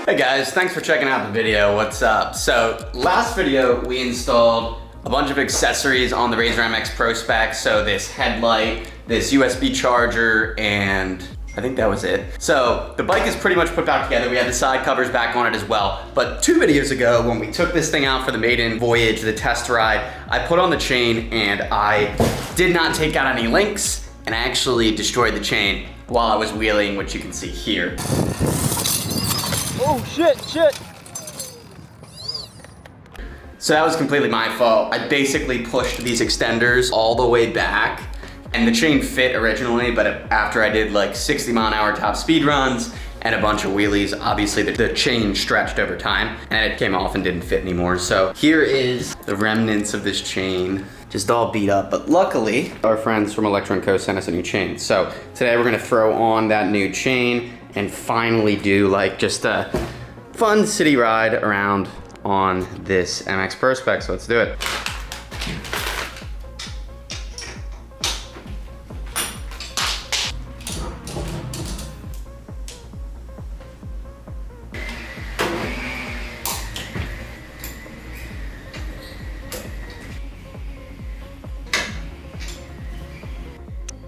Hey guys, thanks for checking out the video. What's up? So last video we installed a bunch of accessories on the Razor MX Pro Spec. So this headlight, this USB charger, and I think that was it. So the bike is pretty much put back together. We had the side covers back on it as well. But 2 videos ago, when we took this thing out for the maiden voyage, the test ride, I put on the chain and I did not take out any links, and I actually destroyed the chain while I was wheeling, which you can see here. Oh shit, shit. So that was completely my fault. I basically pushed these extenders all the way back, and the chain fit originally, but after I did like 60-mile-an-hour top speed runs and a bunch of wheelies, obviously the chain stretched over time and it came off and didn't fit anymore. So here is the remnants of this chain, just all beat up. But luckily, our friends from Electron Co sent us a new chain. So today we're gonna throw on that new chain and finally do like just a fun city ride around on this MX Pro Spec. So let's do it.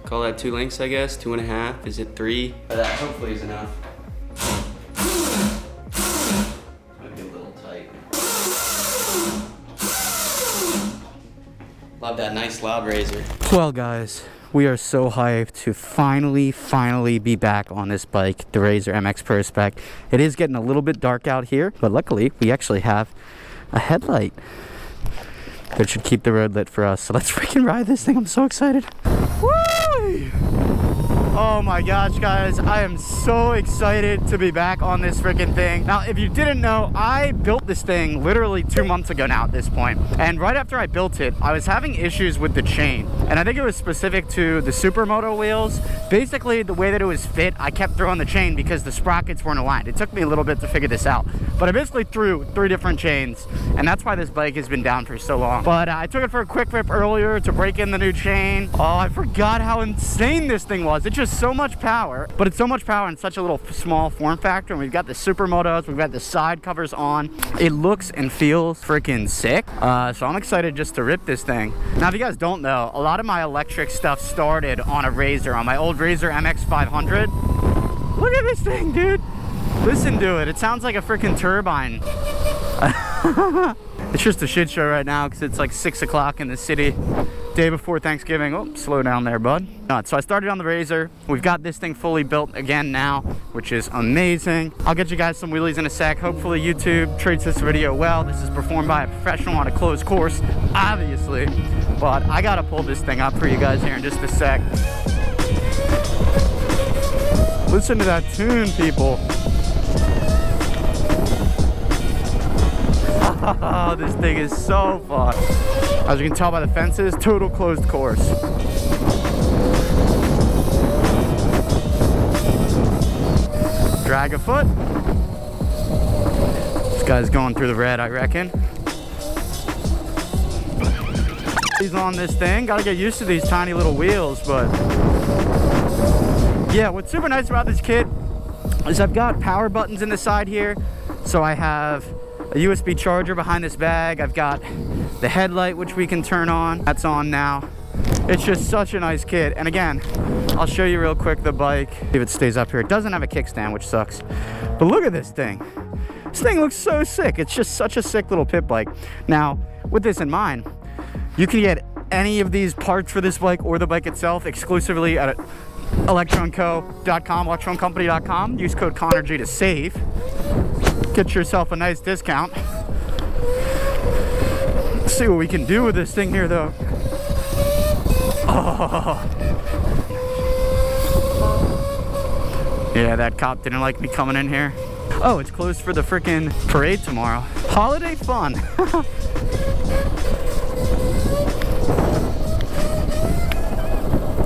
Call that 2 links, I guess, 2.5. Is it 3? That hopefully is enough. Might be a little tight. Love that nice loud razor. Well guys, we are so hyped to finally be back on this bike, the Razor MX Pro Spec. It is getting a little bit dark out here, but luckily we actually have a headlight that should keep the road lit for us. So let's freaking ride this thing. I'm so excited. Woo! Oh my gosh, guys, I am so excited to be back on this freaking thing. Now, if you didn't know, I built this thing literally 2 months ago now at this point. And right after I built it, I was having issues with the chain. And I think it was specific to the Supermoto wheels. Basically, the way that it was fit, I kept throwing the chain because the sprockets weren't aligned. It took me a little bit to figure this out. But I basically threw 3 different chains, and that's why this bike has been down for so long. But I took it for a quick rip earlier to break in the new chain. Oh, I forgot how insane this thing was. It's just so much power, but it's so much power in such a little small form factor. And we've got the Supermotos, we've got the side covers on. It looks and feels freaking sick. So I'm excited just to rip this thing. Now, if you guys don't know, a lot of my electric stuff started on a Razor, on my old Razor MX 500. Look at this thing, dude. Listen to it. It sounds like a freaking turbine. It's just a shit show right now because it's like 6 o'clock in the city, day before Thanksgiving. Oh, slow down there, bud. So I started on the Razor. We've got this thing fully built again now, which is amazing. I'll get you guys some wheelies in a sec. Hopefully YouTube treats this video well. This is performed by a professional on a closed course, obviously. But I gotta pull this thing up for you guys here in just a sec. Listen to that tune, people. Oh, this thing is so fun. As you can tell by the fences, total closed course. Drag a foot. This guy's going through the red, I reckon. He's on this thing. Gotta get used to these tiny little wheels, but yeah, what's super nice about this kit is I've got power buttons in the side here. So I have a USB charger behind this bag. I've got the headlight, which we can turn on. That's on now. It's just such a nice kit. And again, I'll show you real quick the bike, if it stays up here. It doesn't have a kickstand, which sucks. But look at this thing. This thing looks so sick. It's just such a sick little pit bike. Now, with this in mind, you can get any of these parts for this bike or the bike itself exclusively at electronco.com, electroncompany.com. Use code ConnorG to save. Get yourself a nice discount. Let's see what we can do with this thing here, though. Oh. Yeah, that cop didn't like me coming in here. Oh, it's closed for the frickin' parade tomorrow. Holiday fun.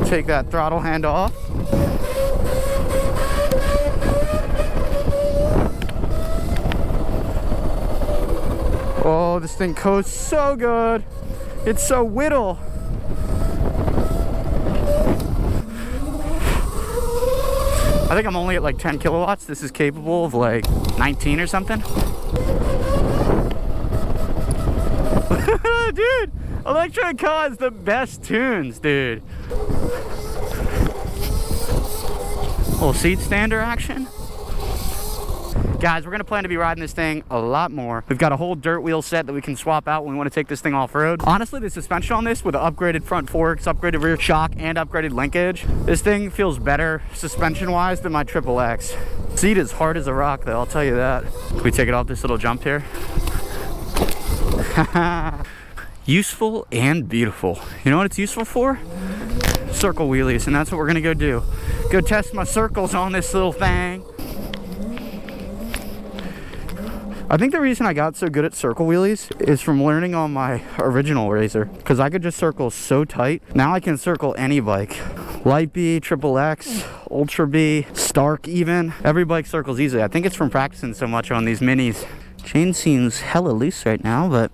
Take that throttle hand off. Oh, this thing coasts so good. It's so whittle. I think I'm only at like 10 kilowatts. This is capable of like 19 or something. Dude, electric car is the best tunes, dude. Little seat stander action. Guys, we're gonna plan to be riding this thing a lot more. We've got a whole dirt wheel set that we can swap out when we want to take this thing off-road. Honestly, the suspension on this with the upgraded front forks, upgraded rear shock, and upgraded linkage, this thing feels better suspension-wise than my XXX. Seat is hard as a rock though, I'll tell you that. Can we take it off this little jump here? Useful and beautiful. You know what it's useful for? Circle wheelies, and that's what we're gonna go do. Go test my circles on this little thing. I think the reason I got so good at circle wheelies is from learning on my original Razor, because I could just circle so tight. Now I can circle any bike. Light B, XXX, Ultra B, Stark even. Every bike circles easily. I think it's from practicing so much on these minis. Chain seems hella loose right now, but...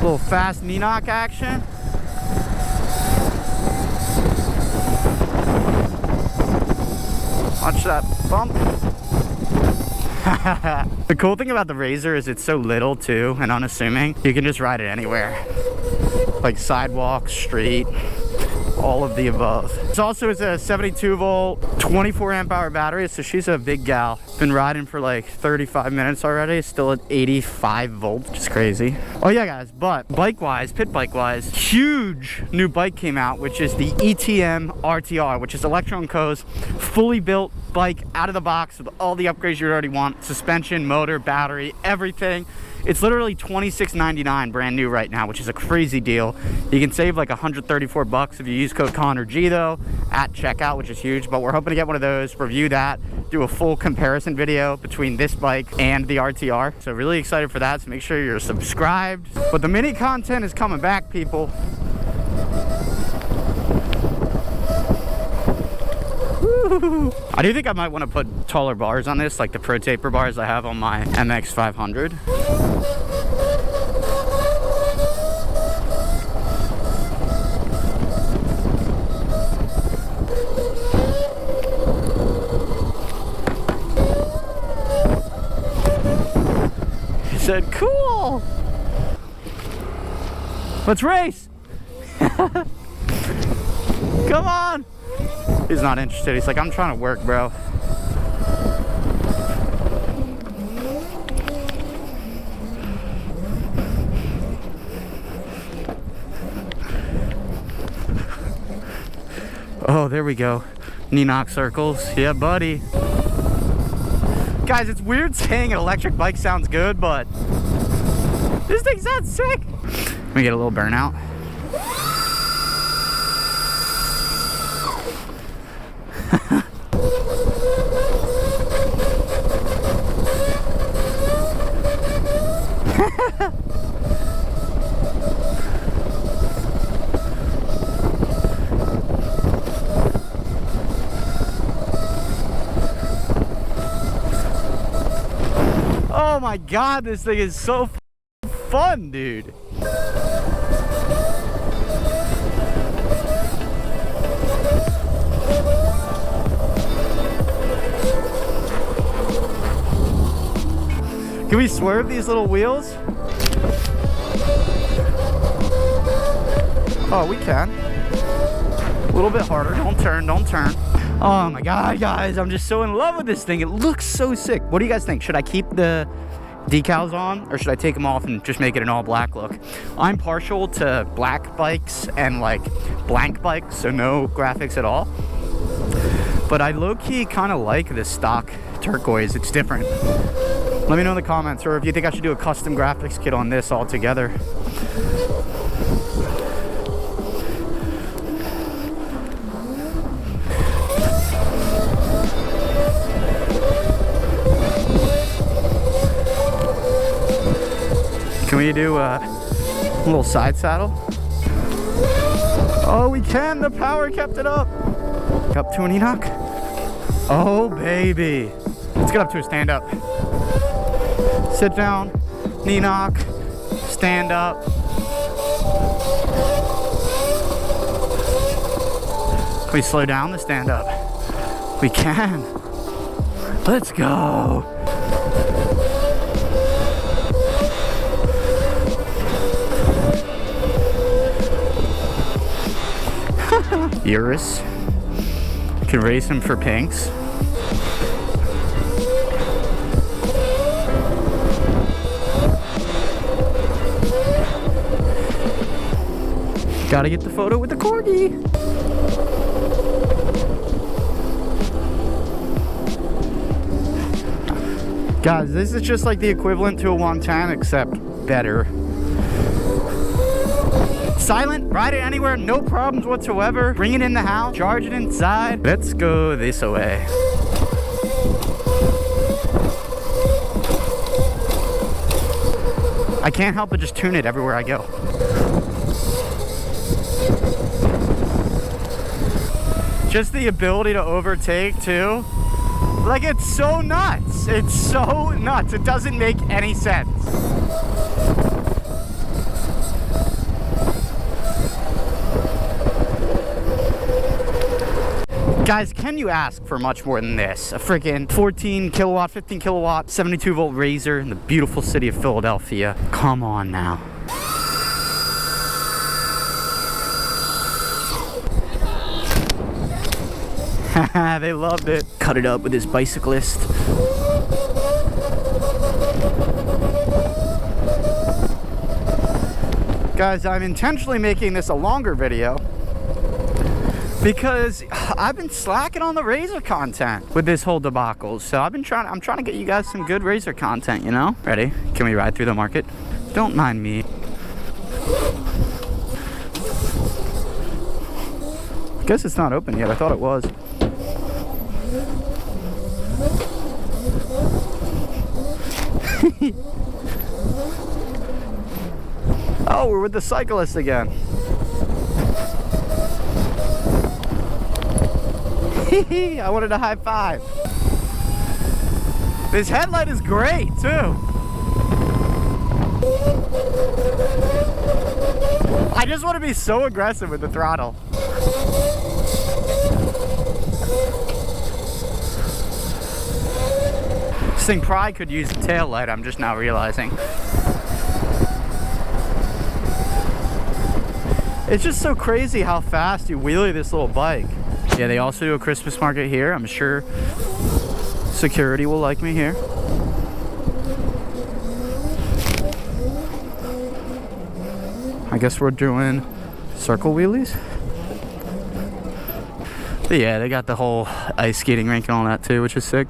little fast knee knock action. Watch that bump. The cool thing about the Razor is it's so little too and unassuming. You can just ride it anywhere. Like sidewalk, street, all of the above. This also is a 72 volt, 24 amp hour battery, so she's a big gal. Been riding for like 35 minutes already, still at 85 volts, which is crazy. Oh yeah guys, but bike-wise, pit bike-wise, huge new bike came out, which is the ETM RTR, which is Electron Co's fully built bike out of the box with all the upgrades you already want. Suspension, motor, battery, everything. It's literally $26.99 brand new right now, which is a crazy deal. You can save like 134 bucks if you use code ConnorG though at checkout, which is huge. But we're hoping to get one of those, review that, do a full comparison video between this bike and the RTR. So really excited for that. So make sure you're subscribed. But the mini content is coming back, people. Woo! I do think I might want to put taller bars on this, like the Pro Taper bars I have on my MX500. He said, cool! Let's race! Come on! He's not interested. He's like, I'm trying to work, bro. Oh, there we go. Knee knock circles. Yeah, buddy. Guys, it's weird saying an electric bike sounds good, but this thing sounds sick. Let me get a little burnout. Oh my god, this thing is so fun, dude. Can we swerve these little wheels? Oh, we can. A little bit harder. Don't turn, don't turn. Oh my god, guys, I'm just so in love with this thing. It looks so sick. What do you guys think? Should I keep the decals on or should I take them off and just make it an all black look? I'm partial to black bikes and like blank bikes, so no graphics at all. But I low-key kind of like this stock turquoise. It's different. Let me know in the comments, or if you think I should do a custom graphics kit on this altogether. we do a little side saddle? Oh, we can. The power kept it up. Up to an Enoch. Oh, baby. Let's get up to a stand up. Sit down, Enoch, stand up. Can we slow down the stand up? We can. Let's go. Eurus. Can race him for pinks. Gotta get the photo with the corgi. Guys, this is just like the equivalent to a 110, except better. Silent, ride it anywhere, no problems whatsoever. Bring it in the house, charge it inside. Let's go this way. I can't help but just tune it everywhere I go. Just the ability to overtake too. Like, it's so nuts. It's so nuts. It doesn't make any sense. Guys, can you ask for much more than this? A freaking 14 kilowatt, 15 kilowatt, 72 volt Razor in the beautiful city of Philadelphia. Come on now. They loved it. Cut it up with this bicyclist. Guys, I'm intentionally making this a longer video because I've been slacking on the Razor content with this whole debacle. So I'm trying to get you guys some good Razor content, you know? Ready? Can we ride through the market? Don't mind me. I guess it's not open yet. I thought it was. Oh, we're with the cyclist again. I wanted a high five. This headlight is great too. I just want to be so aggressive with the throttle. This thing probably could use a tail light, I'm just now realizing. It's just so crazy how fast you wheelie this little bike. Yeah, they also do a Christmas market here. I'm sure security will like me here. I guess we're doing circle wheelies. But yeah, they got the whole ice skating rink and all that too, which is sick.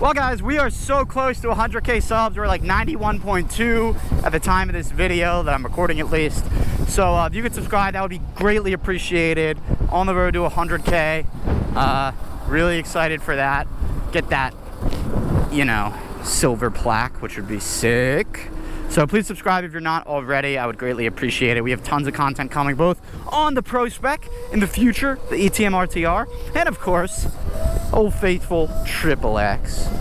Well guys, we are so close to 100K subs. We're like 91.2 at the time of this video that I'm recording at least. So if you could subscribe, that would be greatly appreciated. On the road to 100K. Really excited for that. Get that, you know, silver plaque, which would be sick. So please subscribe if you're not already. I would greatly appreciate it. We have tons of content coming, both on the Pro Spec in the future, the ETM RTR, and of course, old faithful XXX.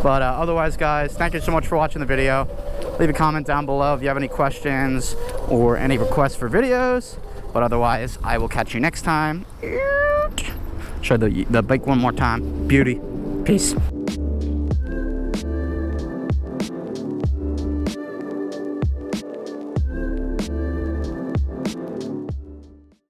But otherwise, guys, thank you so much for watching the video. Leave a comment down below if you have any questions or any requests for videos. But otherwise, I will catch you next time. Show the bike one more time. Beauty. Peace.